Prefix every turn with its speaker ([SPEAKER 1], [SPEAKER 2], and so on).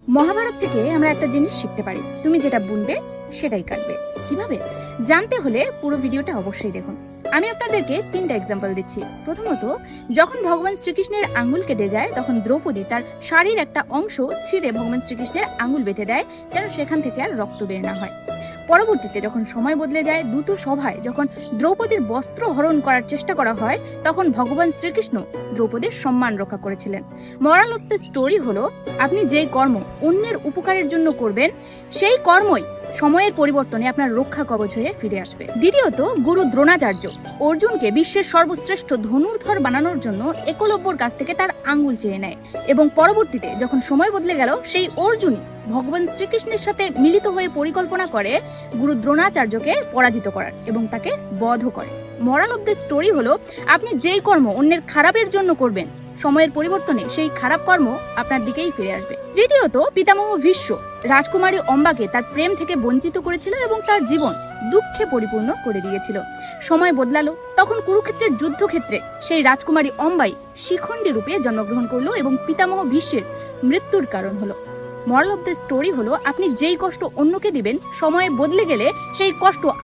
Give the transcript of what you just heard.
[SPEAKER 1] মহাভারত থেকে আমরা একটা জিনিস শিখতে পারি, তুমি যেটা বুনবে সেটাই কাটবে। কিভাবে জানতে হলে পুরো ভিডিওটা অবশ্যই দেখুন। আমি আপনাদেরকে 3টা এক্সাম্পল দিচ্ছি। প্রথমত, যখন ভগবান শ্রীকৃষ্ণের আঙ্গুল কেটে যায় তখন দ্রৌপদী তার শাড়ির একটা অংশ ছিঁড়ে ভগবান শ্রীকৃষ্ণের আঙ্গুল বেঁধে দেয় যেন সেখান থেকে আর রক্ত বের না হয়। পরবর্তীতে যখন সময় বদলে যায়, দ্রুত সভায় যখন দ্রৌপদীর বস্ত্র হরণ করার চেষ্টা করা হয় তখন ভগবান শ্রীকৃষ্ণ দ্রৌপদীর সম্মান রক্ষা করেছিলেন। মরাল অফ দ্য স্টোরি হলো, আপনি যেই কর্ম অন্যের উপকারের জন্য করবেন সেই কর্মই সময়ের পরিবর্তনে আপনার রক্ষা কবচ হয়ে ফিরে আসবে। দ্বিতীয়ত, গুরু দ্রোণাচার্য অর্জুনকে বিশ্বের সর্বশ্রেষ্ঠ ধনুর্ধর বানানোর জন্য একলব্যর কাছ থেকে তার আঙ্গুল চেয়ে নেয় এবং পরবর্তীতে যখন সময় বদলে গেল সেই অর্জুনই ভগবান শ্রীকৃষ্ণের সাথে মিলিত হয়ে পরিকল্পনা করে গুরু দ্রোণাচার্যকে পরাজিত করার এবং তাকে বধ করে। মরাল অফ দ্য স্টোরি হলো, আপনি যেই কর্ম অন্যের খারাপের জন্য করবেন সময়ের পরিবর্তনে সেই খারাপ কর্ম আপনার দিকেই ফিরে আসবে। তৃতীয়ত, পিতামহ ভীষ্ম রাজকুমারী অম্বাকে তার প্রেম থেকে বঞ্চিত করেছিল এবং তার জীবন দুঃখে পরিপূর্ণ করে দিয়েছিল। সময় বদলালো, তখন কুরুক্ষেত্রের যুদ্ধক্ষেত্রে সেই রাজকুমারী অম্বাই শিখণ্ডী রূপে জন্মগ্রহণ করলো এবং পিতামহ ভীষ্মের মৃত্যুর কারণ হলো। মরাল অফ দ্য স্টোরি হলো, আপনি যেই কষ্ট অন্যকে দিবেন সময়ে বদলে গেলে সেই কষ্ট